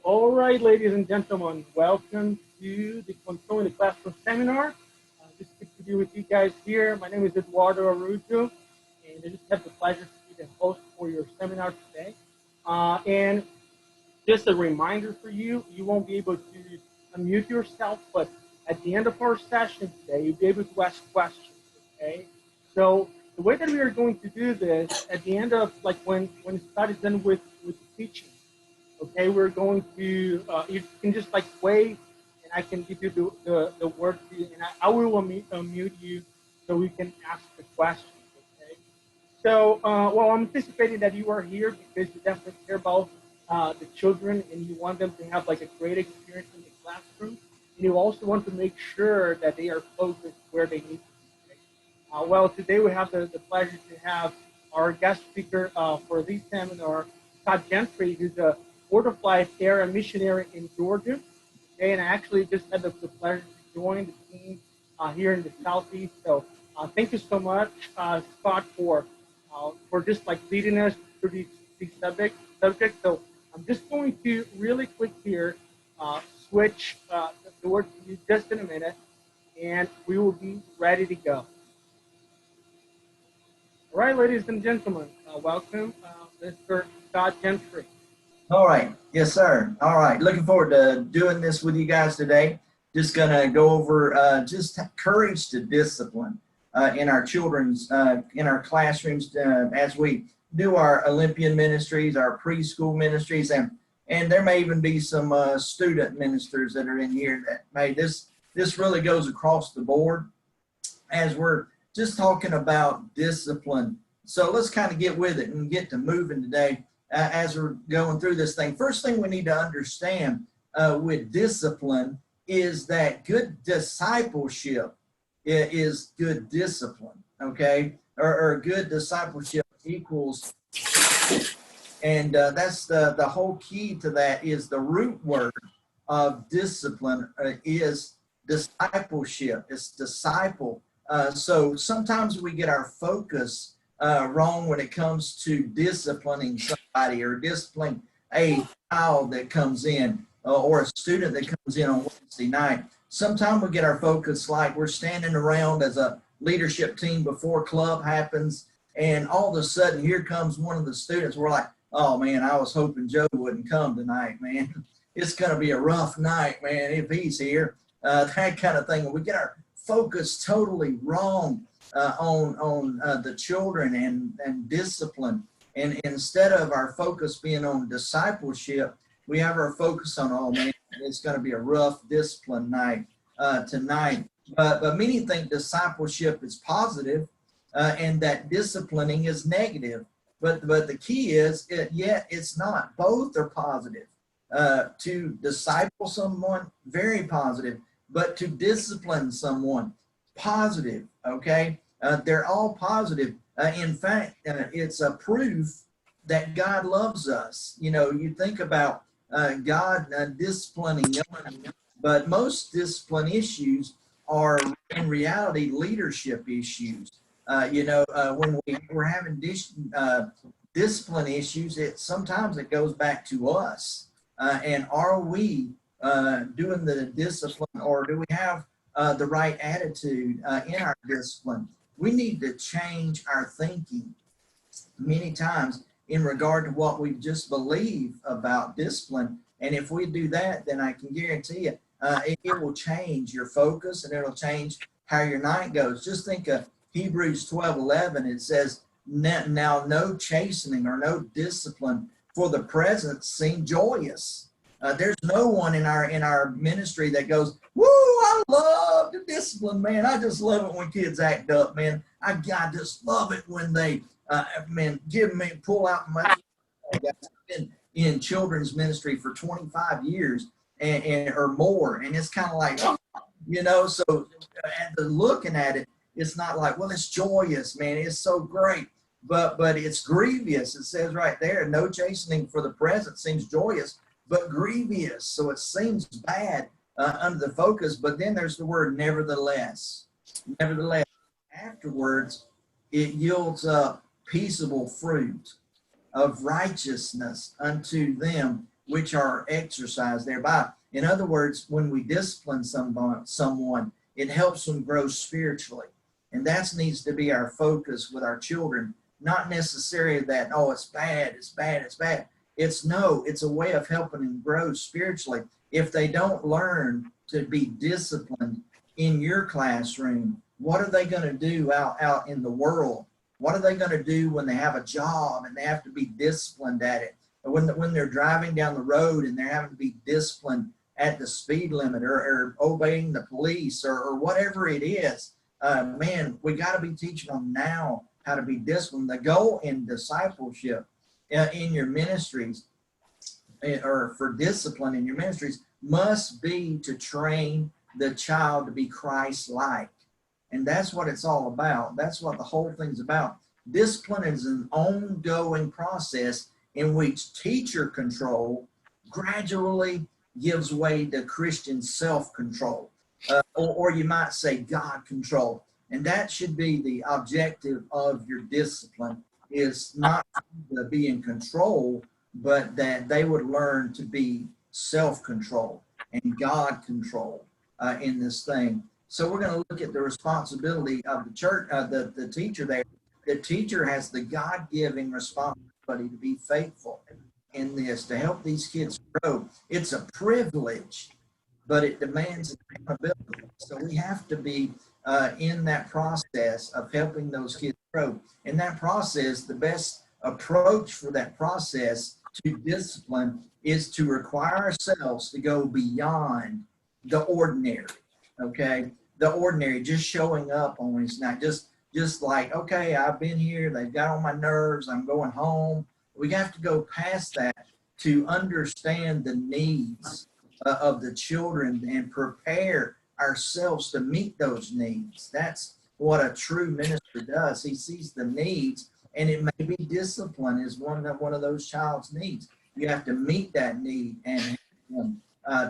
All right, ladies and gentlemen, welcome to the Controlling the Classroom seminar. Just good to be with you guys here. My name is Eduardo Arujo, and I just have the pleasure to be the host for your seminar today. And just a reminder for you, you won't be able to unmute yourself, but at the end of our session today, you'll be able to ask questions, okay? So the way that we are going to do this, at the end of, like when Scott is done with teaching, okay, we're going to, you can just like wave and I can give you the word to you, and I will unmute you so we can ask the questions, okay? So, well, I'm anticipating that you are here because you definitely care about the children and you want them to have like a great experience in the classroom. And you also want to make sure that they are focused where they need to be. Okay? Well, today we have the pleasure to have our guest speaker for this seminar, Scott Gentry, who's a Board of Life area missionary in Georgia. Okay, and I actually just had the pleasure to join the team here in the Southeast. So thank you so much, Scott, for just like leading us through these subjects. So I'm just going to really quick here switch the word to you just in a minute, and we will be ready to go. All right, ladies and gentlemen, welcome, Mr. Scott Gentry. All right. Yes, sir. All right. Looking forward to doing this with you guys today. Just going to go over just courage to discipline in our children's, in our classrooms as we do our Olympian ministries, our preschool ministries, and there may even be some student ministers that are in here that may, this really goes across the board as we're just talking about discipline. So let's kind of get with it and get to moving today. As we're going through this thing, first thing we need to understand with discipline is that good discipleship is good discipline, okay? Or good discipleship equals, and that's the whole key to that is the root word of discipline is discipleship. It's disciple. So sometimes we get our focus wrong when it comes to disciplining somebody or disciplining a child that comes in or a student that comes in on Wednesday night. Sometimes we get our focus like we're standing around as a leadership team before club happens, and all of a sudden here comes one of the students. We're like, oh man, I was hoping Joe wouldn't come tonight, man. It's going to be a rough night, man, if he's here. That kind of thing. We get our focus totally wrong on the children and discipline, and instead of our focus being on discipleship, we have our focus on, oh man, it's going to be a rough discipline night tonight. But many think discipleship is positive and that disciplining is negative. But the key is, it's not. Both are positive. To disciple someone, very positive, but to discipline someone, positive, okay? They're all positive. In fact, it's a proof that God loves us. You know, you think about God disciplining, but most discipline issues are in reality leadership issues. When we're having discipline issues, sometimes it goes back to us. And are we doing the discipline, or do we have the right attitude in our discipline? We need to change our thinking many times in regard to what we just believe about discipline. And if we do that, then I can guarantee you, it will change your focus and it'll change how your night goes. Just think of Hebrews 12:11. It says, now no chastening or no discipline for the present seem joyous. There's no one in our ministry that goes, woo, I love the discipline, man. I just love it when kids act up, man. I just love it when they, pull out my, I've been in children's ministry for 25 years and or more. And it's kind of like, so looking at it, it's not like, well, it's joyous, man. It's so great. But it's grievous. It says right there, no chastening for the present seems joyous, but grievous. So it seems bad under the focus, but then there's the word nevertheless. Nevertheless, afterwards, it yields up peaceable fruit of righteousness unto them which are exercised thereby. In other words, when we discipline someone, it helps them grow spiritually. And that needs to be our focus with our children. Not necessarily that, oh, it's bad, it's bad, it's bad. It's no, it's a way of helping them grow spiritually. If they don't learn to be disciplined in your classroom, what are they going to do out in the world? What are they going to do when they have a job and they have to be disciplined at it? Or when they're driving down the road and they're having to be disciplined at the speed limit or obeying the police or whatever it is, man, we got to be teaching them now how to be disciplined. The goal in discipleship in your ministries or for discipline in your ministries must be to train the child to be Christ-like. And that's what it's all about. That's what the whole thing's about. Discipline is an ongoing process in which teacher control gradually gives way to Christian self-control, or you might say God control. And that should be the objective of your discipline, is not to be in control, but that they would learn to be self-control and God control in this thing. So we're going to look at the responsibility of the church, the teacher there. The teacher has the God-given responsibility to be faithful in this, to help these kids grow. It's a privilege, but it demands accountability. So we have to be in that process of helping those kids grow. In that process, the best approach for that process to discipline is to require ourselves to go beyond the ordinary, okay? The ordinary, just showing up on Wednesday night, just like, okay, I've been here, they've got on my nerves, I'm going home. We have to go past that to understand the needs of the children and prepare ourselves to meet those needs. That's what a true minister does. He sees the needs, and it may be discipline is one of those child's needs. You have to meet that need and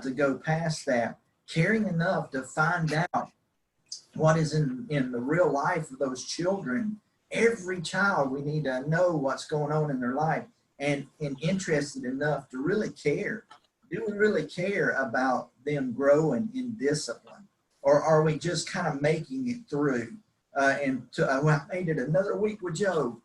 to go past that, caring enough to find out what is in the real life of those children. Every child, we need to know what's going on in their life and interested enough to really care. Do we really care about them growing in discipline? Or are we just kind of making it through? I made it another week with Joe.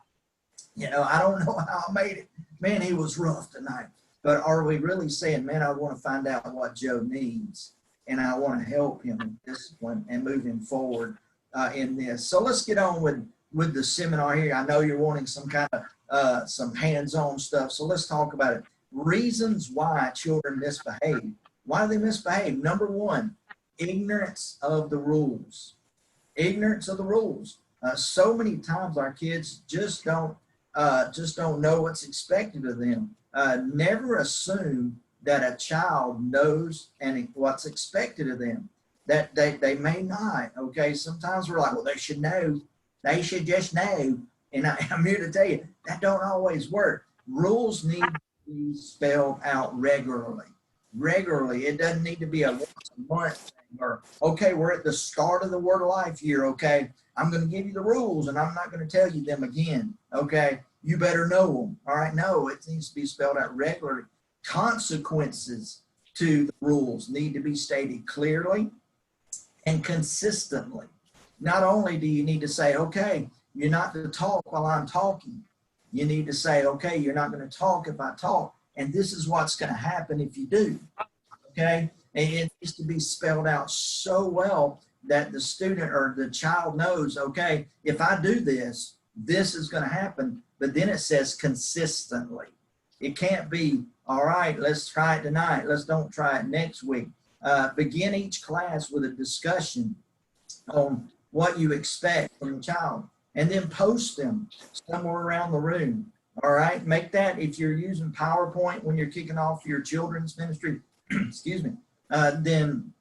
You know, I don't know how I made it. Man, he was rough tonight. But are we really saying, man, I want to find out what Joe needs, and I want to help him in discipline and move him forward in this. So let's get on with the seminar here. I know you're wanting some kind of some hands-on stuff, so let's talk about it. Reasons why children misbehave. Why do they misbehave? Number one, ignorance of the rules. Ignorance of the rules. So many times our kids just don't know what's expected of them. Never assume that a child knows and what's expected of them. That they may not. Okay, sometimes we're like, well, they should know. They should just know. And I'm here to tell you that don't always work. Rules need to be spelled out regularly. Regularly, it doesn't need to be a once a month thing, or okay, we're at the start of the Word of Life year. Okay, I'm going to give you the rules, and I'm not going to tell you them again. Okay, you better know them. All right, no, it needs to be spelled out regularly. Consequences to the rules need to be stated clearly and consistently. Not only do you need to say, okay, you're not to talk while I'm talking. You need to say, okay, you're not going to talk if I talk, and this is what's going to happen if you do. Okay, and it needs to be spelled out so well that the student or the child knows, okay, if I do this, this is going to happen. But then it says consistently. It can't be, all right, let's try it tonight. Let's don't try it next week. Begin each class with a discussion on what you expect from the child, and then post them somewhere around the room. All right, make that, if you're using PowerPoint when you're kicking off your children's ministry, excuse me, then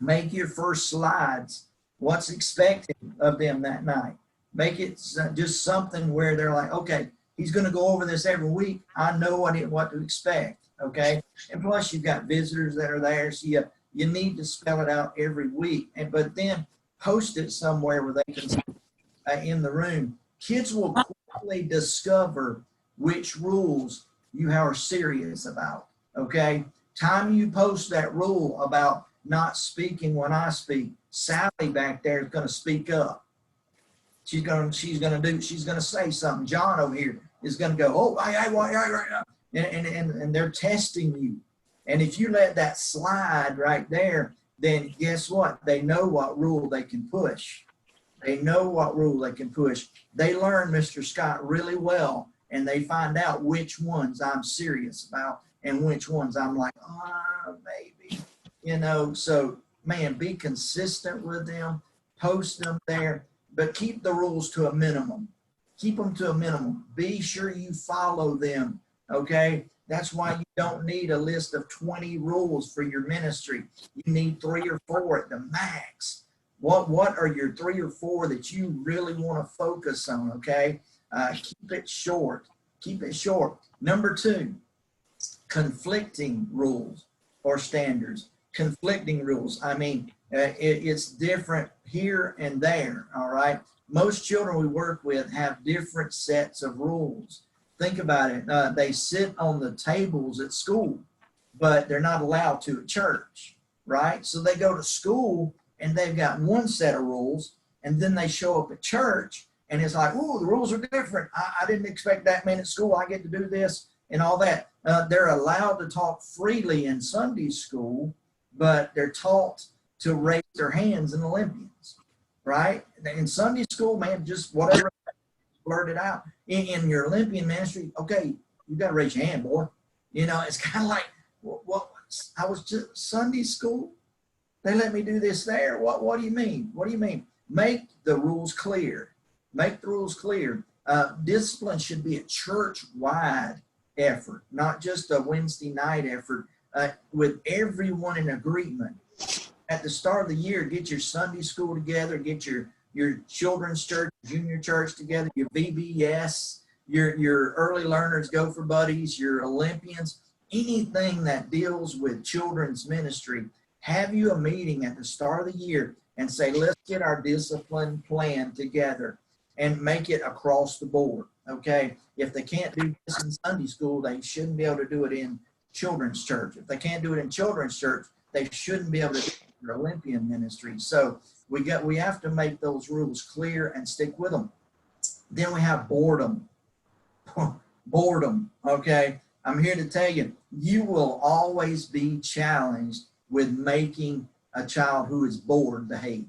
make your first slides what's expected of them that night. Make it just something where they're like, okay, he's going to go over this every week. I know what to expect, okay? And plus, you've got visitors that are there, so you need to spell it out every week. But then post it somewhere where they can see in the room. Kids will quickly discover which rules you are serious about. Okay, time you post that rule about not speaking when I speak, Sally back there is going to speak up. She's going to say something. John over here is going to go, oh, and they're testing you. And if you let that slide right there, then guess what? They know what rule they can push. They know what rule they can push. They learn Mr. Scott really well, and they find out which ones I'm serious about and which ones I'm like, oh, maybe, you know. So, man, be consistent with them, post them there, but keep the rules to a minimum. Keep them to a minimum. Be sure you follow them, okay? That's why you don't need a list of 20 rules for your ministry. You need 3 or 4 at the max. What are your 3 or 4 that you really want to focus on, okay? Keep it short. Keep it short. Number 2, conflicting rules or standards. Conflicting rules. I mean, it's different here and there, all right? Most children we work with have different sets of rules. Think about it. They sit on the tables at school, but they're not allowed to at church, right? So they go to school and they've got one set of rules, and then they show up at church and it's like, oh, the rules are different. I didn't expect that, man. At school I get to do this and all that. They're allowed to talk freely in Sunday school, but they're taught to raise their hands in Olympians, right? In Sunday school, man, just whatever, blurt it out. In your Olympian ministry, okay, you got to raise your hand, boy. You know, it's kind of like, what? I was just Sunday school. They let me do this there. What do you mean? What do you mean? Make the rules clear. Make the rules clear. Discipline should be a church-wide effort, not just a Wednesday night effort, with everyone in agreement. At the start of the year, get your Sunday school together, get your children's church, junior church together, your VBS, your early learners, Gopher Buddies, your Olympians, anything that deals with children's ministry. Have you a meeting at the start of the year and say, let's get our discipline plan together and make it across the board, okay? If they can't do this in Sunday school, they shouldn't be able to do it in children's church. If they can't do it in children's church, they shouldn't be able to do it in their Olympian ministry. So we have to make those rules clear and stick with them. Then we have boredom. Boredom, okay? I'm here to tell you, you will always be challenged with making a child who is bored behave,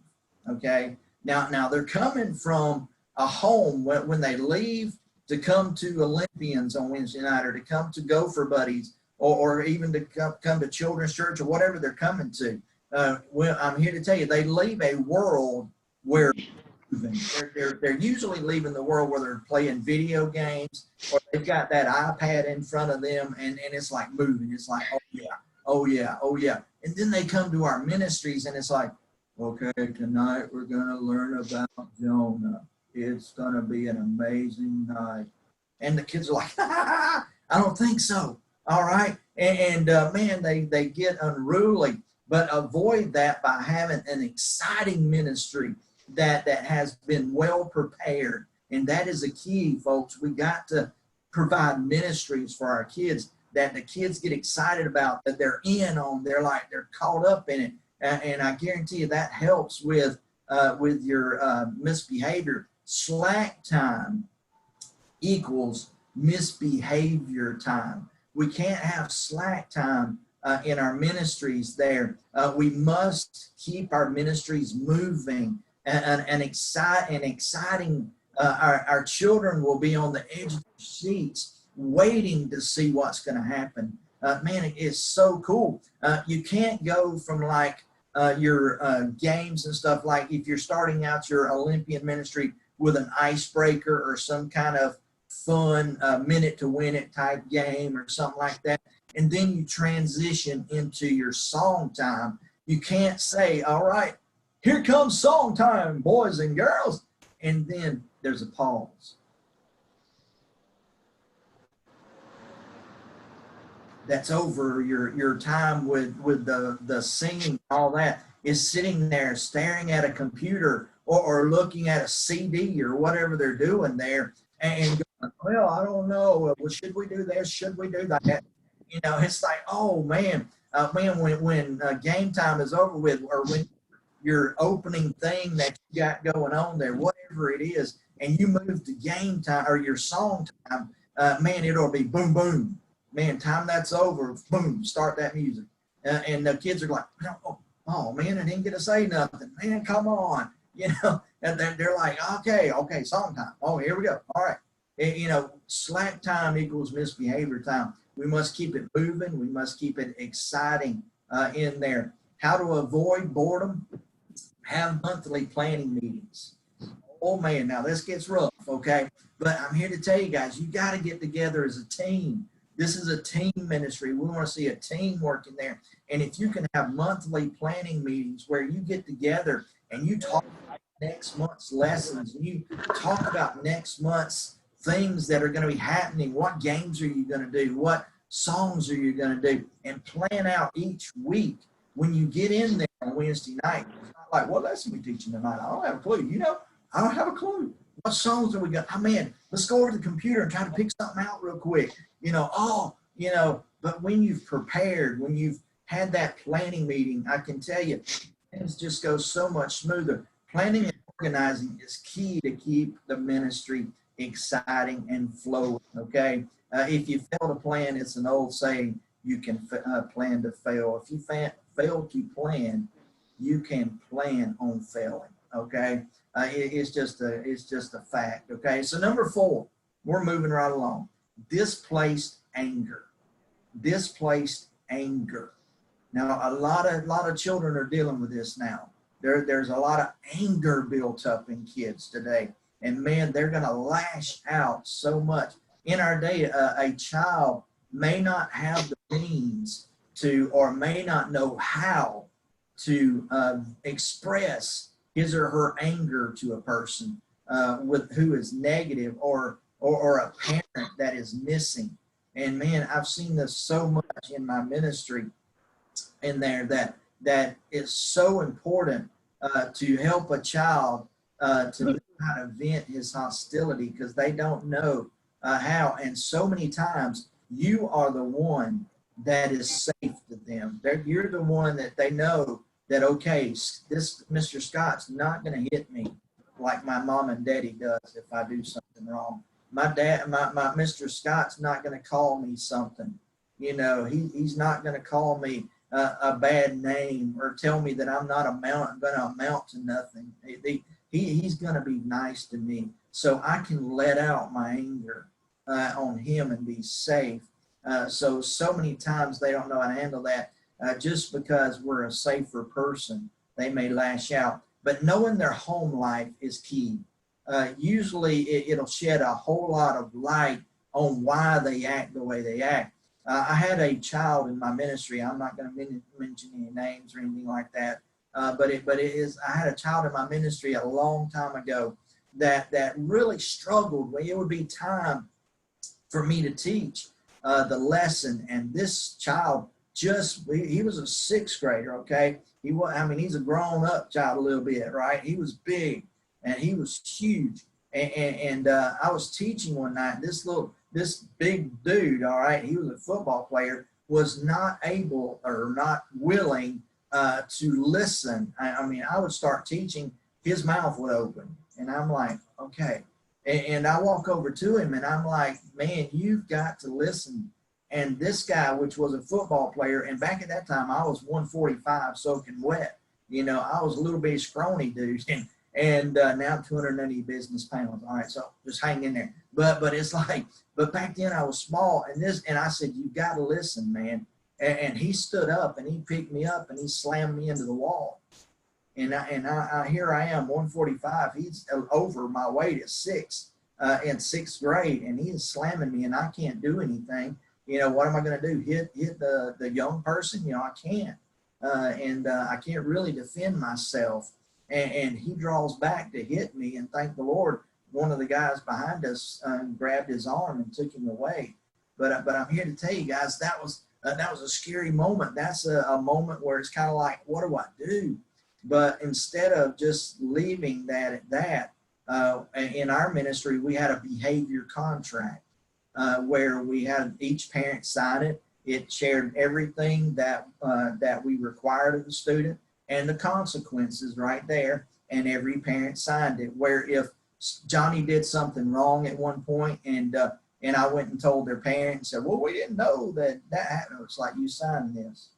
okay? Now they're coming from a home when they leave to come to Olympians on Wednesday night, or to come to Gopher Buddies, or even to come to children's church, or whatever they're coming to. Well, I'm here to tell you, they leave a world where they're usually leaving the world where they're playing video games, or they've got that iPad in front of them, and it's like moving. It's like, oh yeah, oh yeah, oh yeah. And then they come to our ministries and it's like, okay, tonight we're going to learn about Jonah. It's going to be an amazing night. And the kids are like, I don't think so. All right. And man, they get unruly. But avoid that by having an exciting ministry that has been well prepared. And that is a key, folks. We got to provide ministries for our kids that the kids get excited about, that they're in on, they're caught up in it. And I guarantee you that helps with your misbehavior. Slack time equals misbehavior time. We can't have slack time in our ministries there. We must keep our ministries moving and exciting. Our children will be on the edge of their seats waiting to see what's going to happen. Man, it is so cool. You can't go from like your games and stuff, like if you're starting out your Olympian ministry with an icebreaker or some kind of fun minute to win it type game or something like that, and then you transition into your song time. You can't say, all right, here comes song time, boys and girls, and then there's a pause. That's over. Your time with the singing and all that is sitting there staring at a computer or looking at a CD or whatever they're doing there and going, well, I don't know. Well, should we do this? Should we do that? You know, it's like, oh man, when game time is over with, or when your opening thing that you got going on there, whatever it is, and you move to game time or your song time, man, it'll be boom, boom. Man, time that's over, boom, start that music. And the kids are like, oh man, I didn't get to say nothing. Man, come on. You know, and they're like, okay, song time. Oh, here we go. All right. You know, slack time equals misbehavior time. We must keep it moving. We must keep it exciting in there. How to avoid boredom? Have monthly planning meetings. Oh man, now this gets rough, okay? But I'm here to tell you guys, you got to get together as a team. This is a team ministry. We want to see a team working there. And if you can have monthly planning meetings where you get together and you talk about next month's lessons, and you talk about next month's things that are going to be happening, what games are you going to do, what songs are you going to do, and plan out each week. When you get in there on Wednesday night, it's not like, what lesson are we teaching tonight? I don't have a clue. You know, I don't have a clue. What songs are we going to, oh man, let's go over to the computer and try to pick something out real quick. You know, but when you've prepared, when you've had that planning meeting, I can tell you, things just go so much smoother. Planning and organizing is key to keep the ministry exciting and flowing, okay? If you fail to plan, it's an old saying, you can plan to fail. If you fail to plan, you can plan on failing, okay? It's just a fact, okay? So number 4, we're moving right along. Displaced anger. Displaced anger. Now, a lot of children are dealing with this now. There's a lot of anger built up in kids today. And man, they're going to lash out so much. In our day, a child may not have the means to, or may not know how to express his or her anger to a person who is negative, or a parent that is missing. And man, I've seen this so much in my ministry in there that is so important to help a child to know how to vent his hostility, because they don't know how. And so many times you are the one that is safe to them. You're the one that they know that, okay, this Mr. Scott's not going to hit me like my mom and daddy does if I do something wrong. My Mr. Scott's not going to call me something. You know, he's not going to call me a bad name or tell me that I'm not going to amount to nothing. He's going to be nice to me, so I can let out my anger on him and be safe. So many times they don't know how to handle that. Just because we're a safer person, they may lash out. But knowing their home life is key. Usually it'll shed a whole lot of light on why they act the way they act. I had a child in my ministry. I'm not going to mention any names or anything like that. But I had a child in my ministry a long time ago that really struggled when it would be time for me to teach the lesson. And this child he was a 6th grader, okay? He's a grown up child a little bit, right? He was big and he was huge. And I was teaching one night, this big dude, all right, he was a football player, was not able or not willing to listen. I would start teaching, his mouth would open. And I'm like, okay. And I walk over to him and I'm like, man, you've got to listen. And this guy, which was a football player, and back at that time, I was 145 soaking wet. You know, I was a little bit scrawny dude. And now 290 business pounds. All right, so just hang in there. But it's like, but back then I was small, and I said, you got to listen, man. And he stood up and he picked me up and he slammed me into the wall. And here I am, 145. He's over my weight at 6 in 6th grade, and he is slamming me, and I can't do anything. You know, what am I going to do? Hit the young person? You know, I can't. I can't really defend myself. And he draws back to hit me, and thank the Lord, one of the guys behind us grabbed his arm and took him away. But I'm here to tell you guys, that was a scary moment. That's a moment where it's kind of like, what do I do? But instead of just leaving that at that, in our ministry, we had a behavior contract where we had each parent sign it, It shared everything that we required of the student and the consequences right there. And every parent signed it. Where if Johnny did something wrong at one point, and I went and told their parent and said, well, we didn't know that happened. It's like, you signed this.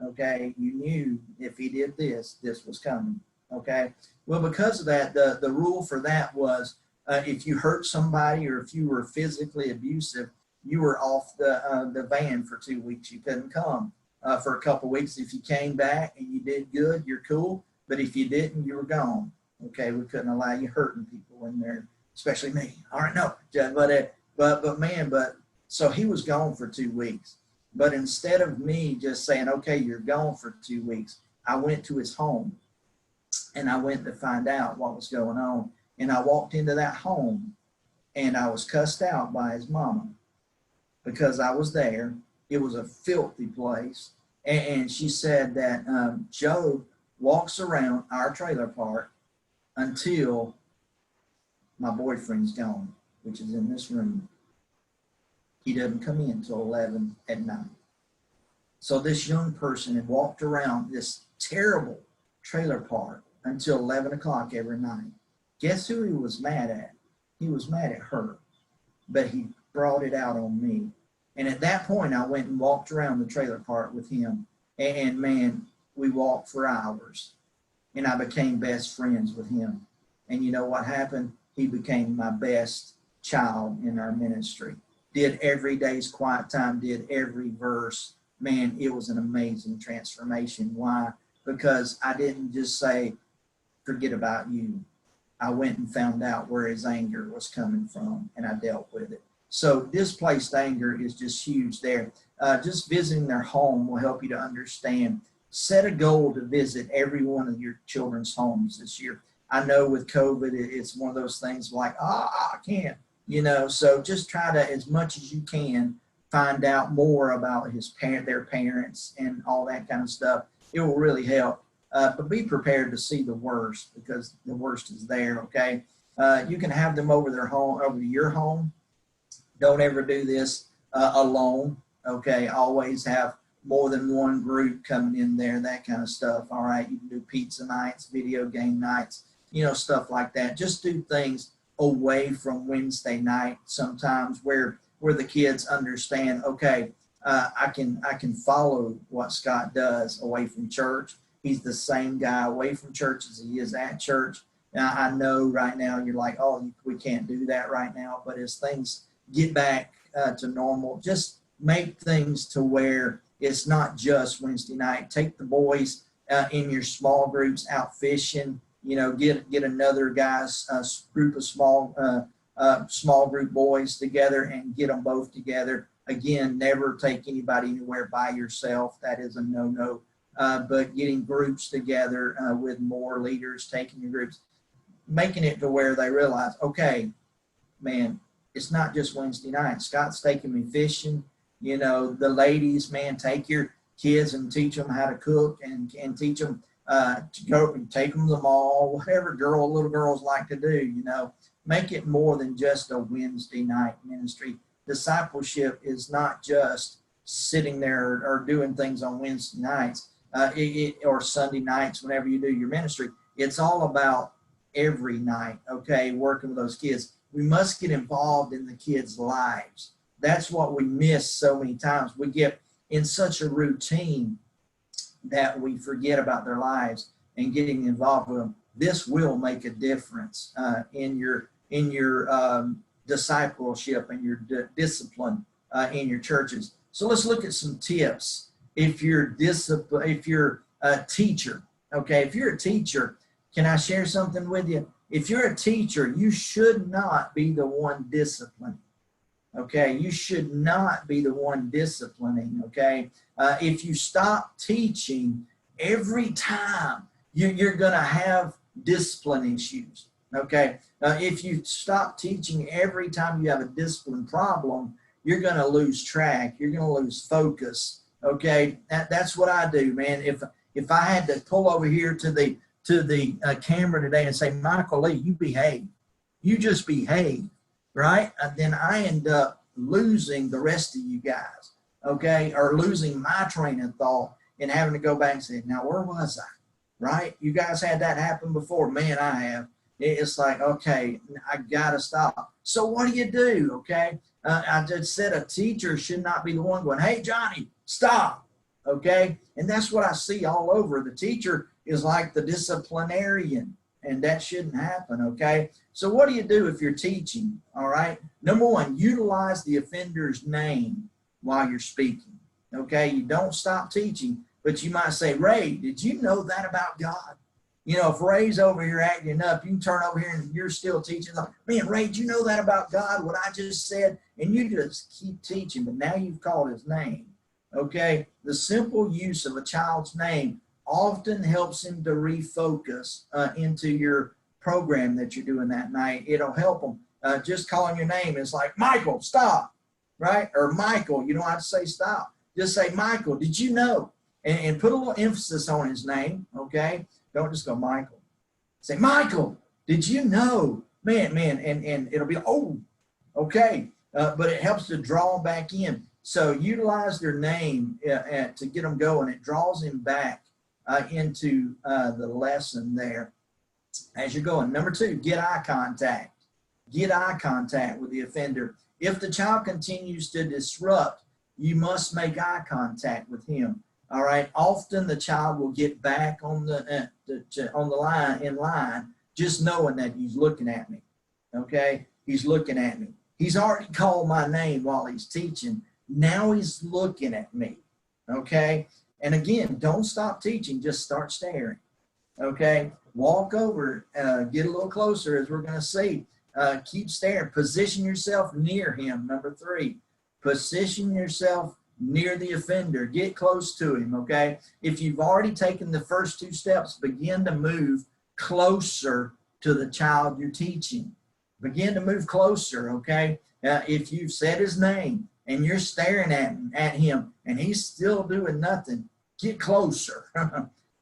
Okay, you knew if he did this, this was coming. Okay, well, because of that, the rule for that was if you hurt somebody or if you were physically abusive, you were off the van for 2 weeks. You couldn't come for a couple of weeks. If you came back and you did good, you're cool. But if you didn't, you were gone. Okay, we couldn't allow you hurting people in there, especially me. All right, no, but so he was gone for 2 weeks. But instead of me just saying, okay, you're gone for 2 weeks, I went to his home and I went to find out what was going on. And I walked into that home and I was cussed out by his mama because I was there. It was a filthy place. And she said that Joe walks around our trailer park until my boyfriend's gone, which is in this room. He doesn't come in until 11 at night. So this young person had walked around this terrible trailer park until 11 o'clock every night. Guess who he was mad at? He was mad at her, but he brought it out on me. And at that point, I went and walked around the trailer park with him. And man, we walked for hours. And I became best friends with him. And you know what happened? He became my best child in our ministry. Did every day's quiet time, did every verse. Man, it was an amazing transformation. Why? Because I didn't just say, forget about you. I went and found out where his anger was coming from, and I dealt with it. So displaced anger is just huge there. Just visiting their home will help you to understand. Set a goal to visit every one of your children's homes this year. I know with COVID, it's one of those things like, I can't, so just try to, as much as you can, find out more about their parents and all that kind of stuff. It will really help. But be prepared to see the worst, because the worst is there, okay? You can have them over to your home. Don't ever do this alone, okay? Always have more than one group coming in there, that kind of stuff, all right? You can do pizza nights, video game nights, stuff like that. Just do things away from Wednesday night sometimes where the kids understand, okay, I can follow what Scott does away from church. He's the same guy away from church as he is at church. Now, I know right now you're like, oh, we can't do that right now. But as things get back to normal, just make things to where it's not just Wednesday night. Take the boys in your small groups out fishing. Get another guy's group of small group boys together and get them both together. Again, never take anybody anywhere by yourself. That is a no-no. But getting groups together with more leaders, taking your groups, making it to where they realize, okay, man, it's not just Wednesday night. Scott's taking me fishing. The ladies, man, take your kids and teach them how to cook and teach them to go and take them to the mall, whatever little girls like to do, Make it more than just a Wednesday night ministry. Discipleship is not just sitting there or doing things on Wednesday nights. Or Sunday nights, whenever you do your ministry. It's all about every night, okay, working with those kids. We must get involved in the kids' lives. That's what we miss so many times. We get in such a routine that we forget about their lives and getting involved with them. This will make a difference in your discipleship and your discipline in your churches. So let's look at some tips. If you're a teacher, okay, if you're a teacher, can I share something with you? If you're a teacher, you should not be the one disciplining, okay? You should not be the one disciplining, okay? If you stop teaching every time, you're going to have discipline issues, okay? If you stop teaching every time you have a discipline problem, you're going to lose track. You're going to lose focus. Okay, that's what I do, man. If I had to pull over here to the camera today and say, Michael Lee, you behave, you just behave, right? Then I end up losing the rest of you guys. okay, or losing my train of thought and having to go back and say, now where was I? Right? You guys had that happen before. Man, I have. It's like, okay, I gotta stop. So what do you do? Okay, I just said a teacher should not be the one going, hey, Johnny, stop. Okay, and that's what I see all over. The teacher is like the disciplinarian, and that shouldn't happen. Okay, so what do you do if you're teaching? All right, number one, utilize the offender's name while you're speaking. Okay, you don't stop teaching, but you might say, Ray, did you know that about God? You know, if Ray's over here acting up, you can turn over here and you're still teaching. Like, man, Ray, did you know that about God, what I just said? And you just keep teaching, but now you've called his name. Okay, the simple use of a child's name often helps him to refocus into your program that you're doing that night. It'll help them. Just calling your name is like, Michael, stop, right? Or Michael, you don't have to say stop. Just say, Michael, did you know? And put a little emphasis on his name, okay? Don't just go, Michael. Say, Michael, did you know? Man, and it'll be, oh, okay. But it helps to draw them back in. So utilize their name to get them going. It draws them back into the lesson there as you're going. Number two, get eye contact. Get eye contact with the offender. If the child continues to disrupt, you must make eye contact with him. All right. Often the child will get back on the line in line, just knowing that he's looking at me. Okay. He's looking at me. He's already called my name while he's teaching. Now he's looking at me. Okay. And again, don't stop teaching. Just start staring. Okay. Walk over, get a little closer, as we're going to see. Keep staring. Position yourself near him. Number three, position yourself near the offender. Get close to him, okay? If you've already taken the first two steps, begin to move closer to the child you're teaching. Begin to move closer, okay? If you've said his name and you're staring at him and he's still doing nothing, get closer.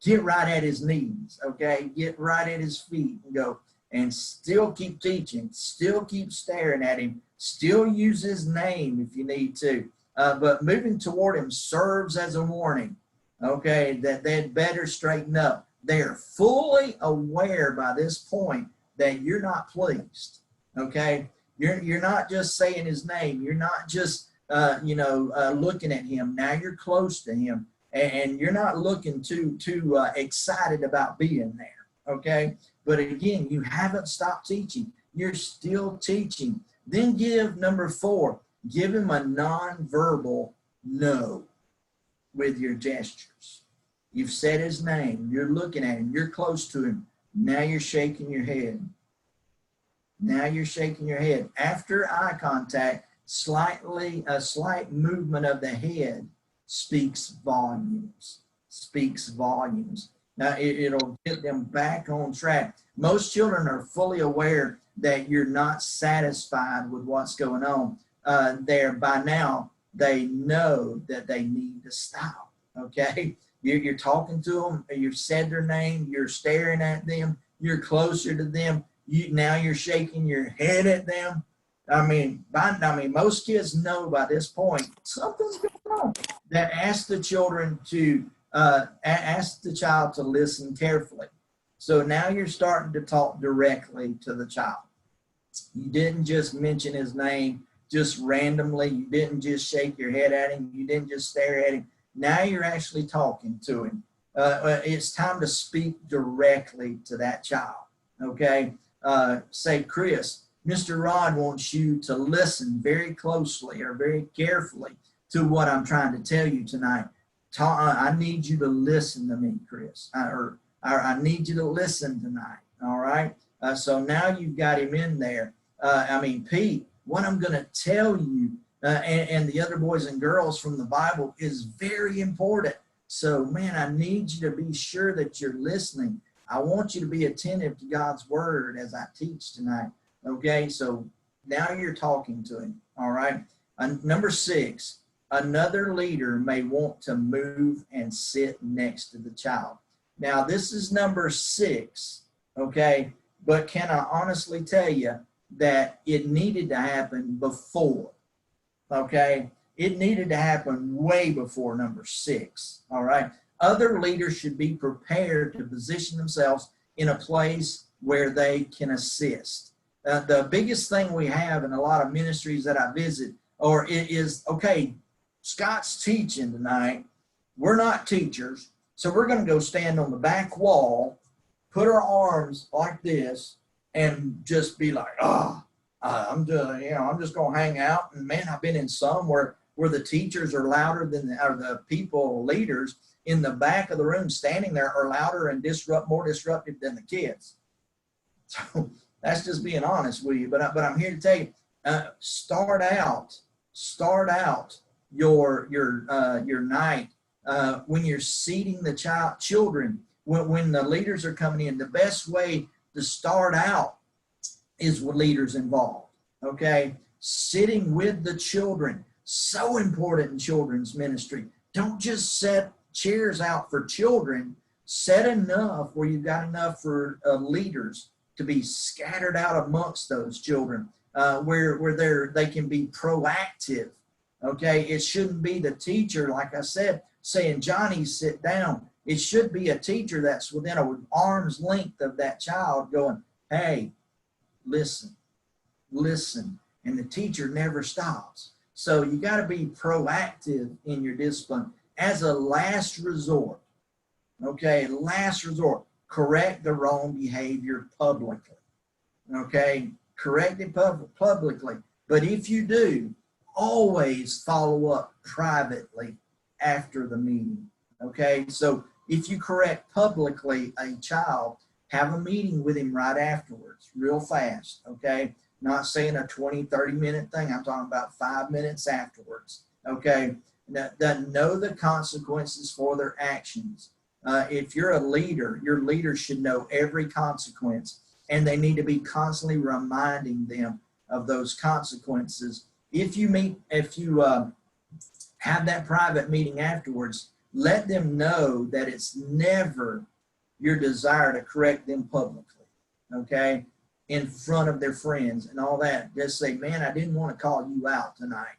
Get right at his knees, okay? Get right at his feet and go. And still keep teaching. Still keep staring at him. Still use his name if you need to. But moving toward him serves as a warning, okay, that they'd better straighten up. They're fully aware by this point that you're not pleased, okay? You're not just saying his name. You're not just, looking at him. Now you're close to him, and you're not looking too excited about being there, okay? But again, you haven't stopped teaching. You're still teaching. Then give number four. Give him a nonverbal no with your gestures. You've said his name. You're looking at him. You're close to him. Now you're shaking your head. Now you're shaking your head. After eye contact, a slight movement of the head speaks volumes. Speaks volumes. Now it'll get them back on track. Most children are fully aware that you're not satisfied with what's going on. There by now, they know that they need to stop. Okay, you're talking to them. You've said their name. You're staring at them. You're closer to them. Now you're shaking your head at them. I mean, most kids know by this point something's going on. That ask the child to listen carefully. So now you're starting to talk directly to the child. You didn't just mention his name just randomly. You didn't just shake your head at him. You didn't just stare at him. Now you're actually talking to him. It's time to speak directly to that child, okay? Say, Chris, Mr. Rod wants you to listen very closely or very carefully to what I'm trying to tell you tonight. I need you to listen to me, Chris, or I need you to listen tonight, all right? So now you've got him in there. Pete, what I'm going to tell you and the other boys and girls from the Bible is very important. So, man, I need you to be sure that you're listening. I want you to be attentive to God's word as I teach tonight. Okay, so now you're talking to him. All right. Number 6, another leader may want to move and sit next to the child. Now, this is number 6. Okay, but can I honestly tell you that it needed to happen before? Okay, It needed to happen way before number 6, all right? Other leaders should be prepared to position themselves in a place where they can assist. The biggest thing we have in a lot of ministries that I visit is, okay, Scott's teaching tonight. We're not teachers, so we're going to go stand on the back wall, put our arms like this, and just be like, I'm just going to hang out. And man, I've been in some where the teachers are louder than the people, leaders in the back of the room standing there are louder and more disruptive than the kids. So that's just being honest with you. But I'm here to tell you, start out your night when you're seating the children, when the leaders are coming in. The best way to start out is with leaders involved. Okay, sitting with the children, so important in children's ministry. Don't just set chairs out for children. Set enough where you've got enough for leaders to be scattered out amongst those children, where they can be proactive. Okay, it shouldn't be the teacher, like I said, saying, Johnny, sit down. It should be a teacher that's within an arm's length of that child going, hey, listen. And the teacher never stops. So you got to be proactive in your discipline as a last resort. Okay, last resort. Correct the wrong behavior publicly. Okay, correct it publicly. But if you do, always follow up privately after the meeting. Okay, so if you correct publicly a child, have a meeting with him right afterwards, real fast. Okay, not saying a 20, 30-minute thing. I'm talking about 5 minutes afterwards. Okay, know the consequences for their actions. If you're a leader, your leader should know every consequence, and they need to be constantly reminding them of those consequences. If you have that private meeting afterwards, let them know that it's never your desire to correct them publicly, okay, in front of their friends and all that. Just say, man, I didn't want to call you out tonight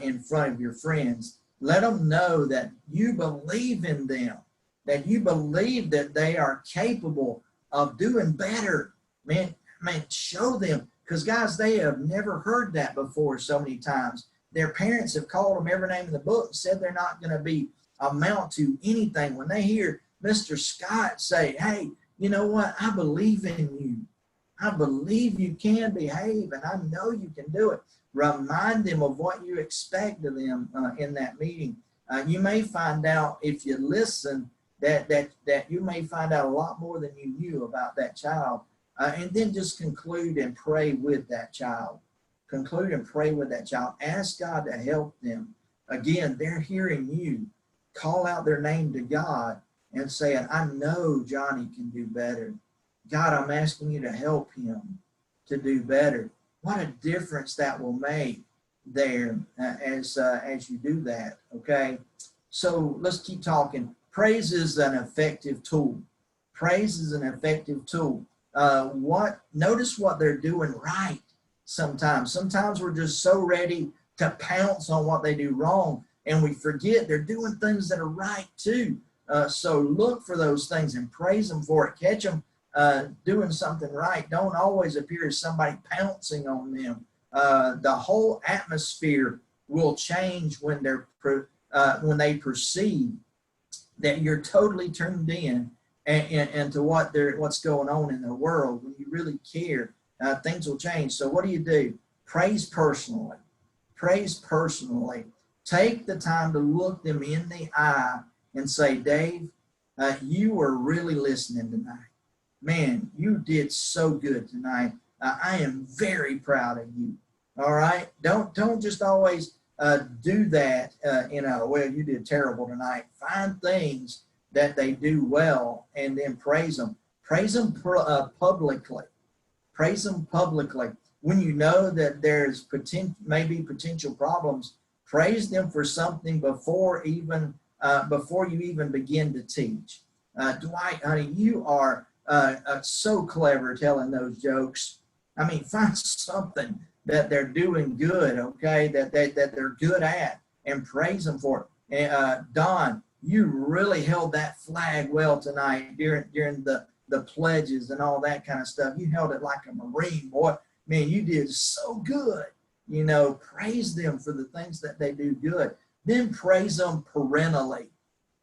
in front of your friends. Let them know that you believe in them, that you believe that they are capable of doing better. Man, show them. Because, guys, they have never heard that before so many times. Their parents have called them every name in the book and said they're not going to amount to anything. When they hear Mr. Scott say, hey, you know what? I believe in you. I believe you can behave, and I know you can do it. Remind them of what you expect of them in that meeting. You may find out, if you listen, that you may find out a lot more than you knew about that child. And then just conclude and pray with that child. Conclude and pray with that child. Ask God to help them. Again, they're hearing you. Call out their name to God and saying, I know Johnny can do better. God, I'm asking you to help him to do better. What a difference that will make there as you do that, okay? So let's keep talking. Praise is an effective tool. Praise is an effective tool. Notice what they're doing right sometimes. Sometimes we're just so ready to pounce on what they do wrong, and we forget they're doing things that are right too. So look for those things and praise them for it. Catch them doing something right. Don't always appear as somebody pouncing on them. The whole atmosphere will change when they perceive that you're totally tuned in and to what's going on in the world. When you really care, things will change. So what do? Praise personally. Praise personally. Take the time to look them in the eye and say, Dave, you were really listening tonight. Man, you did so good tonight. I am very proud of you. All right? Don't just always do that well, you did terrible tonight. Find things that they do well and then praise them. Praise them publicly. Praise them publicly. When you know that there's maybe potential problems, praise them for something before you even begin to teach. Dwight, honey, you are so clever telling those jokes. I mean, find something that they're doing good, okay, that they're good at, and praise them for it. And Don, you really held that flag well tonight during the pledges and all that kind of stuff. You held it like a Marine, boy. Man, you did so good. You know, praise them for the things that they do good. Then praise them parentally.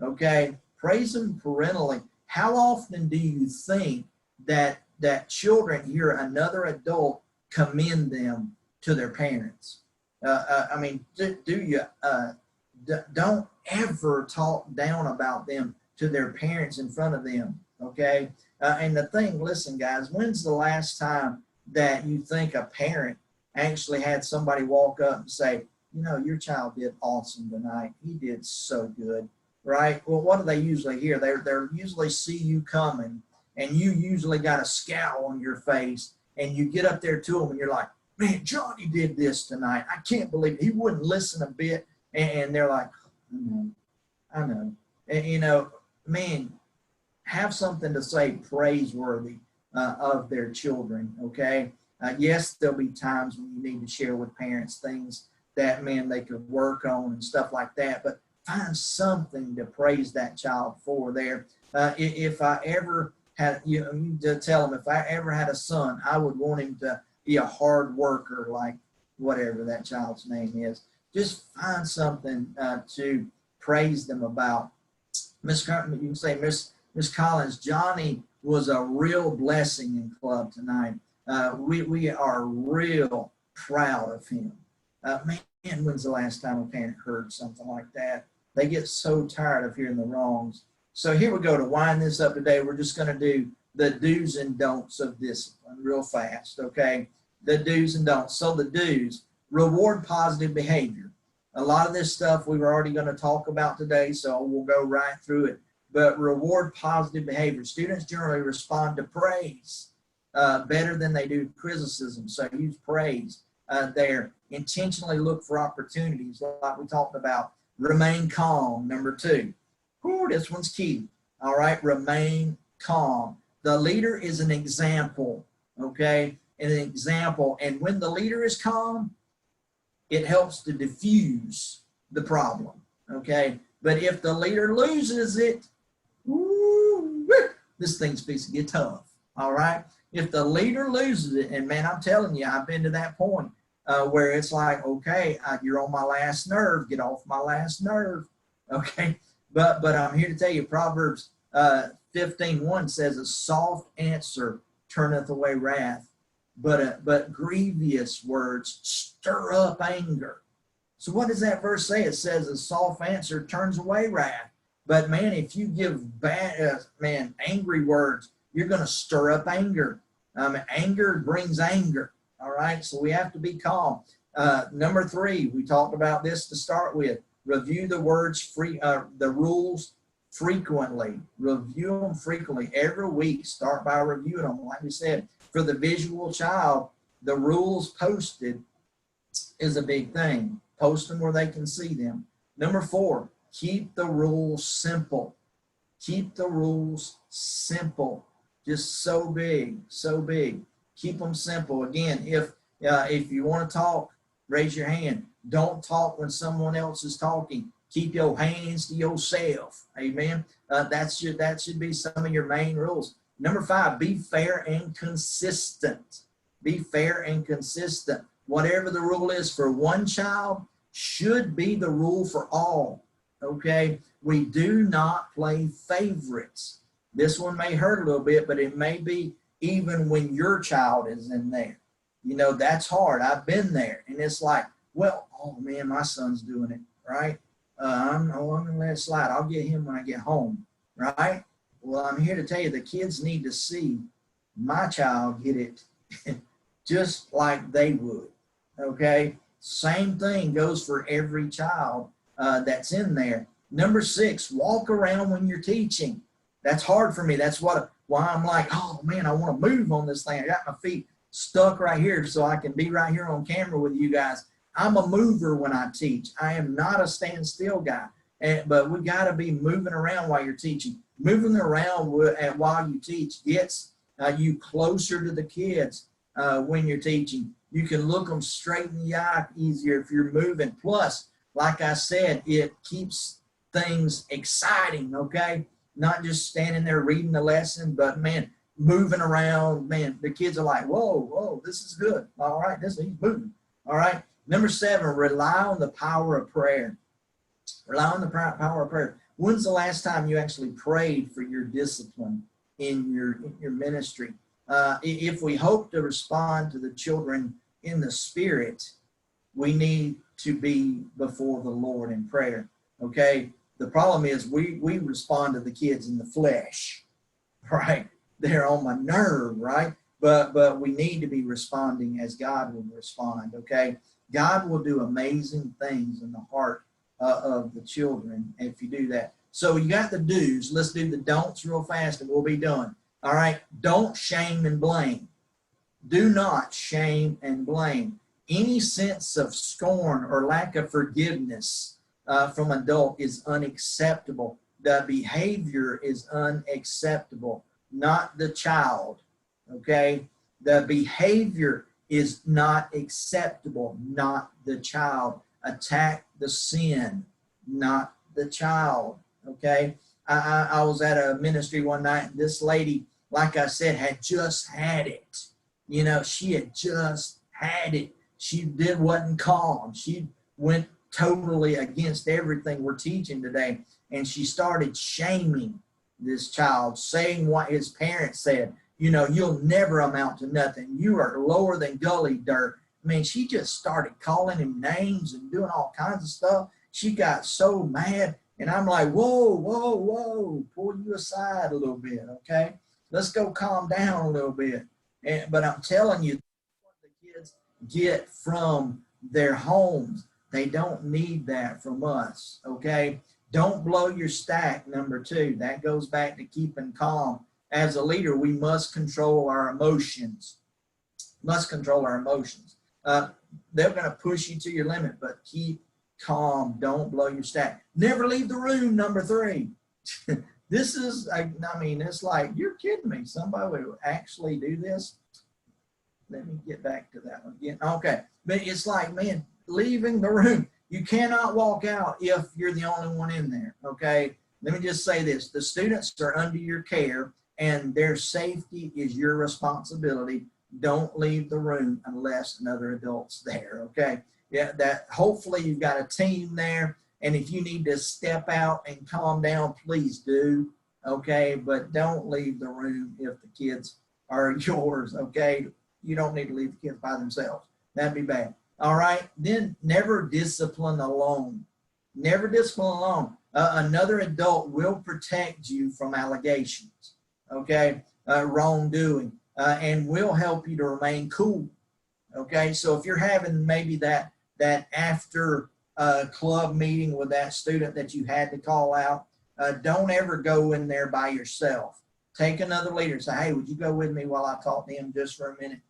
Okay, praise them parentally. How often do you think that children hear another adult commend them to their parents? I mean, do you don't ever talk down about them to their parents in front of them, okay? And the thing, listen, guys, when's the last time that you think a parent actually had somebody walk up and say, you know, your child did awesome tonight. He did so good, right? Well, what do they usually hear? They usually see you coming, and you usually got a scowl on your face, and you get up there to them, and you're like, man, Johnny did this tonight. I can't believe it. He wouldn't listen a bit. And they're like, I know. And, you know, man, have something to say praiseworthy of their children, okay? Yes, there'll be times when you need to share with parents things that, man, they could work on and stuff like that, but find something to praise that child for there. If I ever had, you know, to tell them, if I ever had a son, I would want him to be a hard worker, like whatever that child's name is. Just find something to praise them about. Miss, you can say, Miss Collins, Johnny was a real blessing in club tonight. We are real proud of him. Man, when's the last time a parent heard something like that? They get so tired of hearing the wrongs. So here we go. To wind this up today, we're just going to do the do's and don'ts of discipline real fast, okay? The do's and don'ts. So the do's, reward positive behavior. A lot of this stuff we were already going to talk about today, so we'll go right through it. But reward positive behavior. Students generally respond to praise better than they do criticism, so use praise there. Intentionally look for opportunities, like we talked about. Remain calm, number 2. Ooh, this one's key. All right, remain calm. The leader is an example, okay? An example, and when the leader is calm, it helps to diffuse the problem, okay? But if the leader loses it, ooh, this thing's fixing to get tough, all right? If the leader loses it, and man, I'm telling you, I've been to that point where it's like, okay, you're on my last nerve, get off my last nerve, okay? But I'm here to tell you, Proverbs 15:1 says, a soft answer turneth away wrath, but grievous words stir up anger. So what does that verse say? It says a soft answer turns away wrath. But man, if you give bad, angry words, you're going to stir up anger. Anger brings anger. All right, so we have to be calm. Number 3, we talked about this to start with. Review the the rules frequently. Review them frequently. Every week, start by reviewing them. Like we said, for the visual child, the rules posted is a big thing. Post them where they can see them. Number 4, keep the rules simple. Keep the rules simple. Just so big, so big. Keep them simple. Again, if you want to talk, raise your hand. Don't talk when someone else is talking. Keep your hands to yourself. Amen. That should be some of your main rules. Number 5, be fair and consistent. Be fair and consistent. Whatever the rule is for one child should be the rule for all. Okay? We do not play favorites. This one may hurt a little bit, but it may be even when your child is in there. You know, that's hard. I've been there. And it's like, well, oh man, my son's doing it, right? I'm going to let it slide. I'll get him when I get home, right? Well, I'm here to tell you the kids need to see my child get it just like they would, okay? Same thing goes for every child that's in there. Number 6, walk around when you're teaching. That's hard for me. That's why I'm like, oh man, I want to move on this thing. I got my feet stuck right here so I can be right here on camera with you guys. I'm a mover when I teach. I am not a stand still guy. But we got to be moving around while you're teaching. Moving around while you teach gets you closer to the kids when you're teaching. You can look them straight in the eye easier if you're moving. Plus, like I said, it keeps things exciting, okay? Not just standing there reading the lesson, but man, moving around. Man, the kids are like, whoa, whoa, this is good. All right, he's moving. All right. Number 7, rely on the power of prayer. Rely on the power of prayer. When's the last time you actually prayed for your discipline in your ministry? If we hope to respond to the children in the spirit, we need to be before the Lord in prayer. Okay. The problem is we respond to the kids in the flesh, right? They're on my nerve, right? But we need to be responding as God will respond. Okay. God will do amazing things in the heart of the children if you do that. So you got the do's. Let's do the don'ts real fast and we'll be done. All right. Don't shame and blame. Do not shame and blame. Any sense of scorn or lack of forgiveness from adult is unacceptable. The behavior is unacceptable, not the child. Okay. The behavior is not acceptable, not the child. Attack the sin, not the child. Okay. I was at a ministry one night. This lady, like I said, had just had it. You know, she had just had it. She wasn't calm. She went totally against everything we're teaching today. And she started shaming this child, saying what his parents said. You know, you'll never amount to nothing. You are lower than gully dirt. I mean, she just started calling him names and doing all kinds of stuff. She got so mad. And I'm like, whoa, whoa, whoa, pull you aside a little bit, okay? Let's go calm down a little bit. But I'm telling you, what the kids get from their homes, they don't need that from us, okay? Don't blow your stack, number 2. That goes back to keeping calm. As a leader, we must control our emotions. Must control our emotions. They're going to push you to your limit, but keep calm. Don't blow your stack. Never leave the room, number 3. This is, I mean, it's like, you're kidding me. Somebody would actually do this. Let me get back to that one again. Okay. But it's like, man, leaving the room. You cannot walk out if you're the only one in there. Okay. Let me just say this. The students are under your care and their safety is your responsibility. Don't leave the room unless another adult's there. Okay. Yeah. That hopefully you've got a team there. And if you need to step out and calm down, please do. Okay. But don't leave the room if the kids are yours. Okay. You don't need to leave the kids by themselves. That'd be bad. All right. Then never discipline alone. Never discipline alone. Another adult will protect you from allegations. Okay. Wrongdoing. And will help you to remain cool. Okay. So if you're having maybe that after club meeting with that student that you had to call out, don't ever go in there by yourself. Take another leader and say, hey, would you go with me while I talk to him just for a minute?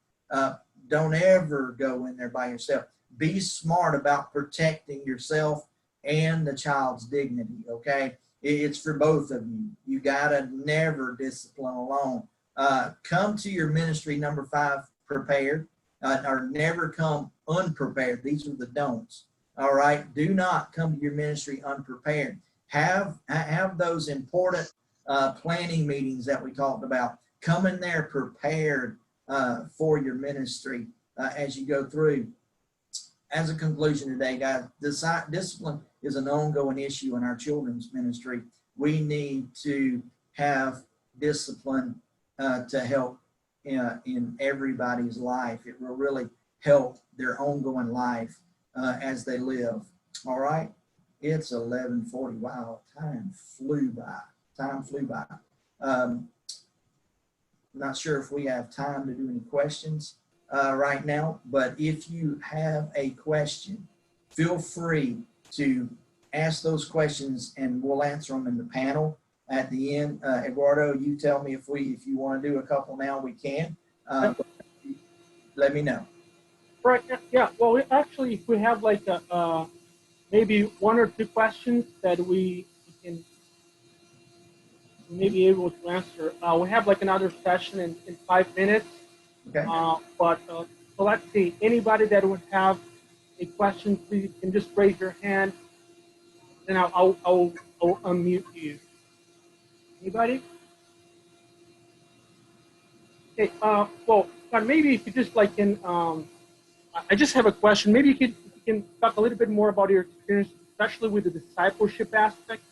Don't ever go in there by yourself. Be smart about protecting yourself and the child's dignity, okay? It's for both of you. You gotta never discipline alone. Come to your ministry, number 5, prepared, or never come unprepared. These are the don'ts. All right. Do not come to your ministry unprepared. Have those important planning meetings that we talked about. Come in there prepared for your ministry as you go through. As a conclusion today, guys, discipline is an ongoing issue in our children's ministry. We need to have discipline to help in everybody's life. It will really help their ongoing life as they live. All right. It's 11:40. Wow. Time flew by. Time flew by. Not sure if we have time to do any questions right now, but if you have a question, feel free to ask those questions and we'll answer them in the panel at the end. Eduardo, you tell me if you want to do a couple now, we can. Let me know. Right. Yeah. Well, if we have like maybe 1 or 2 questions that we can maybe able to answer. We have like another session in 5 minutes. Okay. So let's see. Anybody that would have a question, please you can just raise your hand, and I'll unmute you. Anybody? Okay. Well, Scott, maybe if you just like I just have a question. Maybe you can talk a little bit more about your experience, especially with the discipleship aspect.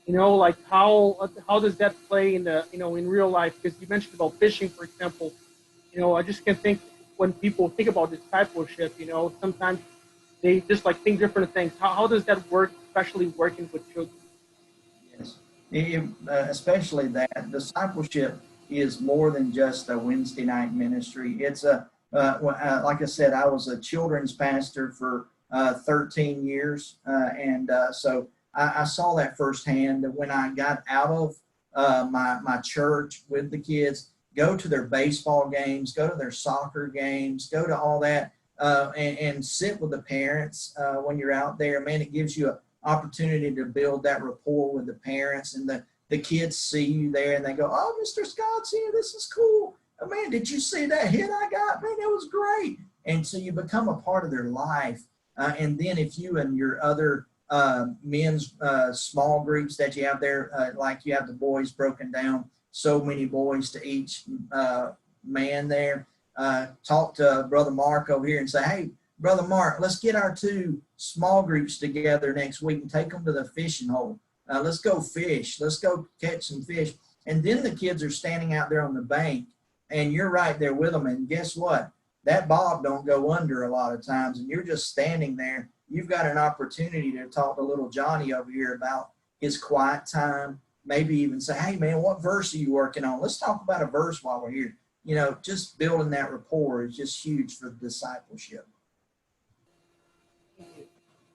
Like how does that play in the in real life? Because you mentioned about fishing, for example. I just can think when people think about discipleship, sometimes they just like think different things. How does that work, especially working with children? Yes, especially that discipleship is more than just a Wednesday night ministry. It's like I said, I was a children's pastor for 13 years, and so I saw that firsthand. When I got out of my church with the kids, go to their baseball games, go to their soccer games, go to all that, and sit with the parents when you're out there. Man, it gives you an opportunity to build that rapport with the parents, and the kids see you there and they go, "Oh, Mr. Scott's here. This is cool. Oh, man, did you see that hit I got? Man, it was great." And so you become a part of their life. And then if you and your other men's small groups that you have there, like you have the boys broken down, so many boys to each man there. Talk to Brother Mark over here and say, "Hey, Brother Mark, let's get our two small groups together next week and take them to the fishing hole. Let's go fish. Let's go catch some fish." And then the kids are standing out there on the bank, and you're right there with them. And guess what? That bob don't go under a lot of times, and you're just standing there. You've got an opportunity to talk to little Johnny over here about his quiet time. Maybe even say, "Hey, man, what verse are you working on? Let's talk about a verse while we're here." Just building that rapport is just huge for discipleship.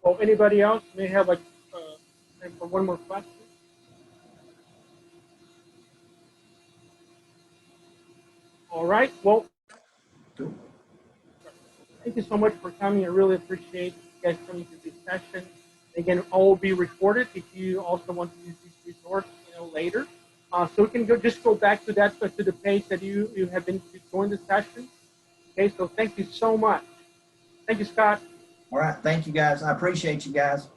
Well, anybody else may have time for one more question? All right. Well, Cool. thank you so much for coming. I really appreciate you guys coming to this session. Again, all will be recorded if you also want to use these resources, later. So we can go back to the page that you have been to join the session. Okay. So thank you so much. Thank you, Scott. All right. Thank you, guys. I appreciate you guys.